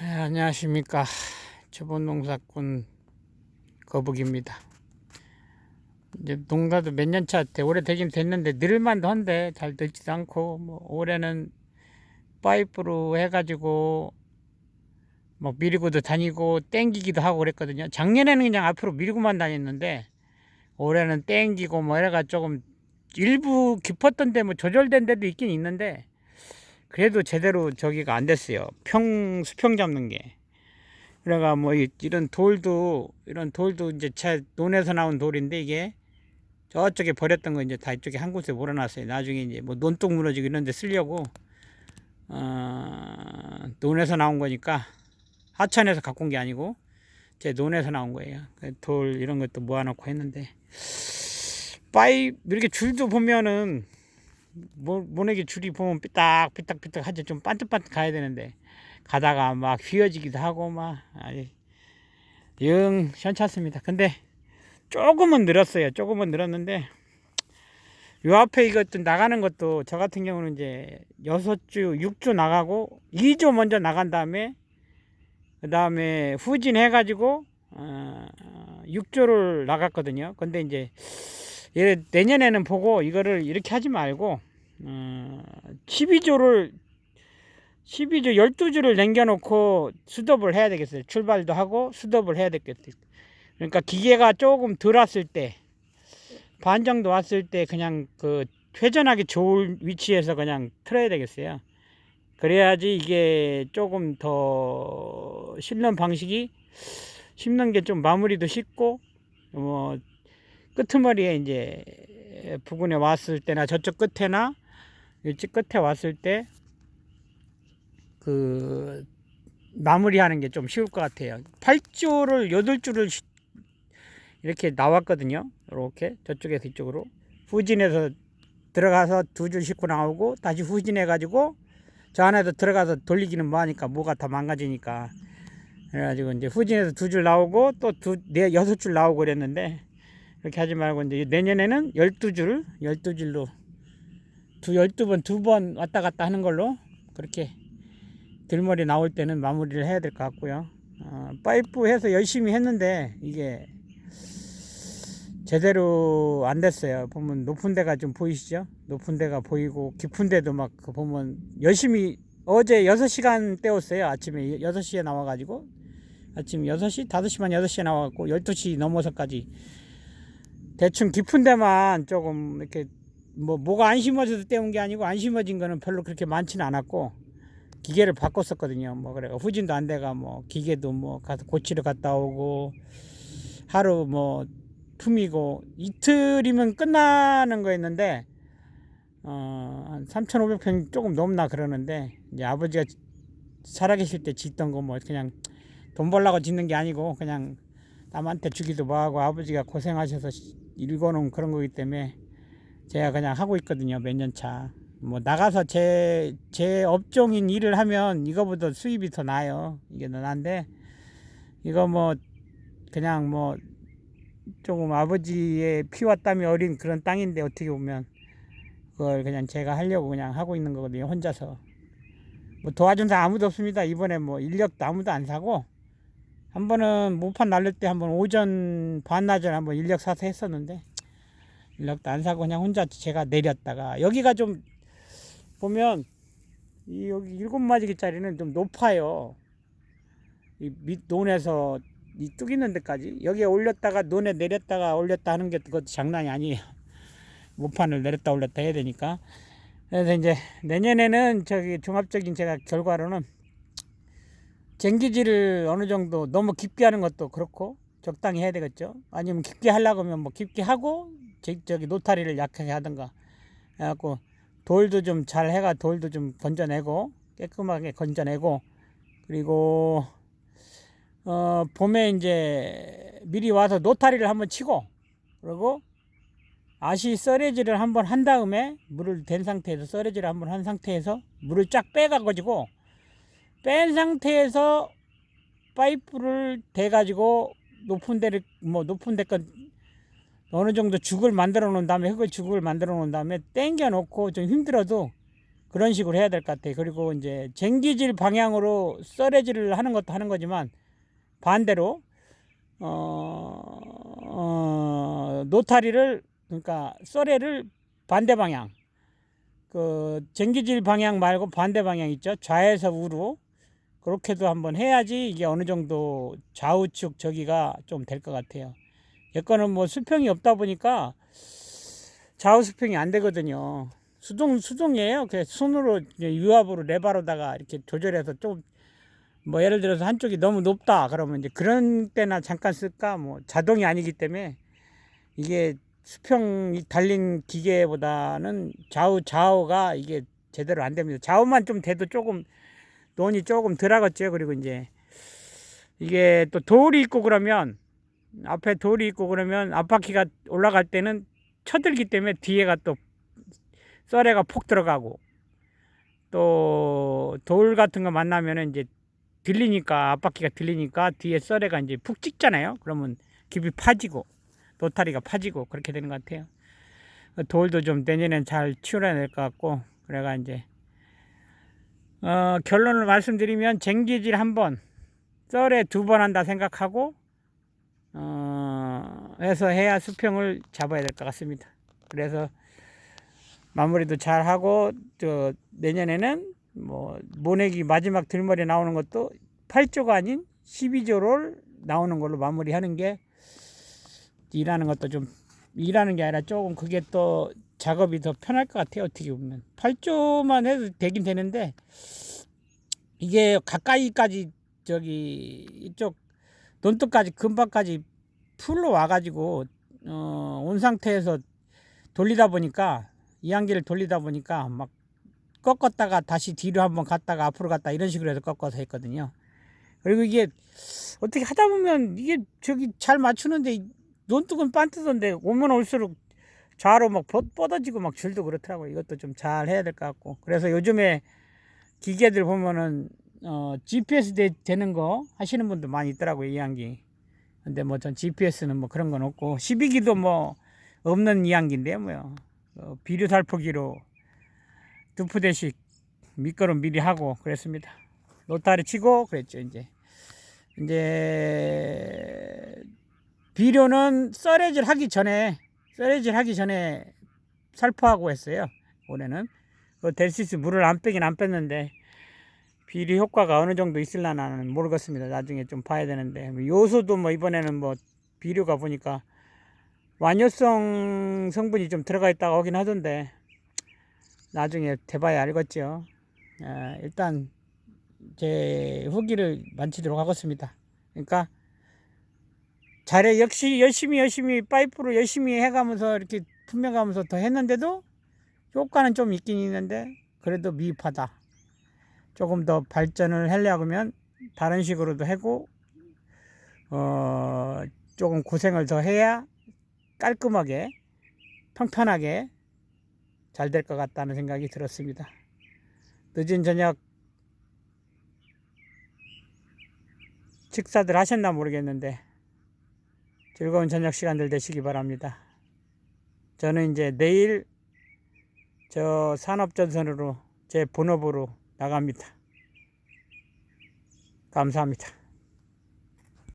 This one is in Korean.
안녕하십니까. 초보농사꾼 거북입니다. 이제 농사도 몇 년 차 오래 되긴 됐는데 늘만도 한데 잘 되지도 않고, 올해는 파이프로 해가지고 밀고도 다니고 땡기기도 하고 그랬거든요. 작년에는 그냥 앞으로 밀고만 다녔는데 올해는 땡기고 이래가 조금 일부 깊었던 데 조절된 데도 있긴 있는데, 그래도 제대로 저기가 안 됐어요. 수평 잡는 게. 그래가 이런 돌도 이제 제 논에서 나온 돌인데, 이게 저쪽에 버렸던 거 이제 다 이쪽에 한 곳에 몰아놨어요. 나중에 이제 논둑 무너지고 이런 데 쓰려고 논에서 나온 거니까, 하천에서 갖고 온 게 아니고 제 논에서 나온 거예요. 돌 이런 것도 모아놓고 했는데, 이렇게 줄도 보면은 모내기 줄이 보면 삐딱삐딱 하지, 좀 반듯반듯 가야 되는데 가다가 막 휘어지기도 하고 영 현찮습니다. 근데 조금은 늘었어요. 조금은 늘었는데, 요 앞에 이것도 나가는 것도 저 같은 경우는 이제 6주 6주 나가고 2주 먼저 나간 다음에 그 다음에 후진해 가지고 6조를 나갔거든요. 근데 이제 내년에는 보고 이거를 이렇게 하지 말고 12조 12주 12주를 남겨놓고 수덥을 해야 되겠어요. 출발도 하고 수덥을 해야 되겠어요. 그러니까 기계가 조금 덜 왔을 때, 반 정도 왔을 때 그냥 회전하기 좋은 위치에서 그냥 틀어야 되겠어요. 그래야지 이게 조금 더 심는 방식이, 심는 게 좀 마무리도 쉽고, 끄트머리에 이제 부근에 왔을 때나 저쪽 끝에나 이쪽 끝에 왔을 때 마무리하는 게 좀 쉬울 것 같아요. 8조를 이렇게 나왔거든요. 이렇게 저쪽에서 이쪽으로 후진해서 들어가서 2줄 싣고 나오고, 다시 후진해 가지고 저 안에도 들어가서 돌리기는 뭐하니까 뭐가 다 망가지니까, 그래가지고 이제 후진해서 2줄 나오고 또 6줄 나오고 그랬는데, 그렇게 하지 말고 이제 내년에는 12줄로 12번 2번 왔다 갔다 하는 걸로, 그렇게 들머리 나올 때는 마무리를 해야 될 것 같고요. 파이프 해서 열심히 했는데 이게 제대로 안 됐어요. 보면 높은 데가 좀 보이시죠? 높은 데가 보이고 깊은 데도 보면 열심히, 어제 6시간 때웠어요. 아침에 6시에 나와가지고, 아침 6시, 5시 반 6시에 나와갖고 12시 넘어서까지 대충 깊은 데만 조금 이렇게 뭐가 안 심어져서 때운 게 아니고, 안 심어진 거는 별로 그렇게 많지는 않았고, 기계를 바꿨었거든요. 그래 후진도 안 돼가 기계도 가서 고치러 갔다 오고, 하루 품이고 이틀이면 끝나는 거였는데, 한 3,500평 조금 넘나 그러는데, 이제 아버지가 살아계실 때 짓던 거 그냥 돈 벌라고 짓는 게 아니고 그냥 남한테 주기도 뭐하고, 아버지가 고생하셔서 일궈놓은 그런 거기 때문에 제가 그냥 하고 있거든요. 몇 년 차. 나가서 제 업종인 일을 하면 이거보다 수입이 더 나아요. 이게 더 나은데, 이거 그냥 조금 아버지의 피와 땀이 어린 그런 땅인데, 어떻게 보면 그걸 그냥 제가 하려고 그냥 하고 있는 거거든요. 혼자서. 도와준 사람 아무도 없습니다. 이번에 인력도 아무도 안 사고, 한 번은 모판 날릴 때 한번 오전 반나절 한번 인력 사서 했었는데, 인력도 안 사고 그냥 혼자 제가 내렸다가, 여기가 좀 보면 여기 7마지기짜리는 좀 높아요. 이 밑 논에서 이 뚝 있는 데까지 여기에 올렸다가 논에 내렸다가 올렸다 하는 게 그것도 장난이 아니에요. 모판을 내렸다 올렸다 해야 되니까. 그래서 이제 내년에는 종합적인 제가 결과로는 쟁기질을 어느 정도, 너무 깊게 하는 것도 그렇고 적당히 해야 되겠죠. 아니면 깊게 하려고 하면 깊게 하고 노타리를 약하게 하든가 해갖고, 돌도 좀 잘 해가 돌도 좀 건져내고, 깨끗하게 건져내고, 그리고 봄에 이제 미리 와서 노타리를 한번 치고, 그리고 아시 썰어지를 한번 한 다음에, 물을 댄 상태에서 썰어지를 한번 한 상태에서 물을 쫙 빼가지고, 뺀 상태에서 파이프를 대가지고 높은 데를 높은 데건 어느 정도 죽을 만들어 놓은 다음에, 흙을 죽을 만들어 놓은 다음에 땡겨 놓고, 좀 힘들어도 그런 식으로 해야 될 것 같아요. 그리고 이제 쟁기질 방향으로 썰해질을 하는 것도 하는 거지만 반대로 노타리를 그러니까 썰해를 반대 방향, 그 쟁기질 방향 말고 반대 방향 있죠. 좌에서 우로 그렇게도 한번 해야지 이게 어느 정도 좌우측 저기가 좀 될 것 같아요. 여건은 뭐 수평이 없다 보니까 좌우 수평이 안 되거든요. 수동이에요. 그래서 손으로 유압으로 레바로다가 이렇게 조절해서 좀 뭐 예를 들어서 한쪽이 너무 높다 그러면 이제 그런 때나 잠깐 쓸까, 뭐 자동이 아니기 때문에 이게 수평이 달린 기계보다는 좌우가 이게 제대로 안 됩니다. 좌우만 좀 돼도 조금 돈이 조금 덜 하겠죠. 그리고 이제 이게 또 돌이 있고 그러면 앞에 돌이 있고 그러면 앞바퀴가 올라갈 때는 쳐들기 때문에 뒤에가 또 썰에가 폭 들어가고, 또 돌 같은 거 만나면은 이제 들리니까 앞바퀴가 들리니까 뒤에 썰에가 이제 푹 찍잖아요. 그러면 깊이 파지고 노타리가 파지고 그렇게 되는 것 같아요. 돌도 좀 내년엔 잘 치워야 될 것 같고, 그래가 이제 결론을 말씀드리면 쟁기질 한 번, 썰에 2번 한다 생각하고 해서 해야 수평을 잡아야 될 것 같습니다. 그래서 마무리도 잘 하고, 저 내년에는 뭐 모내기 마지막 들머리 나오는 것도 8조가 아닌 12조를 나오는 걸로 마무리하는 게, 일하는 것도 좀 일하는 게 아니라 조금 그게 또 작업이 더 편할 것 같아요. 어떻게 보면 8조만 해도 되긴 되는데 이게 가까이까지 저기 이쪽 논두까지 근방까지 풀로 와가지고 온 상태에서 돌리다 보니까, 이항기를 돌리다 보니까 막 꺾었다가 다시 뒤로 한번 갔다가 앞으로 갔다 이런 식으로 해서 꺾어서 했거든요. 그리고 이게 어떻게 하다 보면 이게 저기 잘 맞추는데 논뚝은 빤뜨던데 오면 올수록 좌로 막 뻗어지고 막 줄도 그렇더라고요. 이것도 좀 잘 해야 될 것 같고. 그래서 요즘에 기계들 보면은 GPS 되는 거 하시는 분도 많이 있더라고요, 이항기. 근데 뭐 전 GPS는 뭐 그런 건 없고 12기도 뭐 없는 이항기인데요, 뭐요. 비료 살포기로 2푸대씩 밑거름 미리 하고 그랬습니다. 노타리 치고 그랬죠. 이제 비료는 썰해질 하기 전에 살포하고 했어요. 올해는 델시스 물을 안 빼긴 안 뺐는데 비료 효과가 어느 정도 있을라나는 모르겠습니다. 나중에 좀 봐야 되는데, 요소도 뭐 이번에는 뭐 비료가 보니까 완효성 성분이 좀 들어가 있다고 하긴 하던데 나중에 대봐야 알겠죠. 일단 제 후기를 마치도록 하겠습니다. 그러니까 잘해, 역시 열심히 파이프로 열심히 해가면서 이렇게 품며가면서 더 했는데도 효과는 좀 있긴 있는데 그래도 미흡하다. 조금 더 발전을 하려면 다른 식으로도 하고 조금 고생을 더 해야 깔끔하게 평편하게 잘 될 것 같다는 생각이 들었습니다. 늦은 저녁 식사들 하셨나 모르겠는데 즐거운 저녁 시간들 되시기 바랍니다. 저는 이제 내일 저 산업전선으로 제 본업으로 나갑니다. 감사합니다.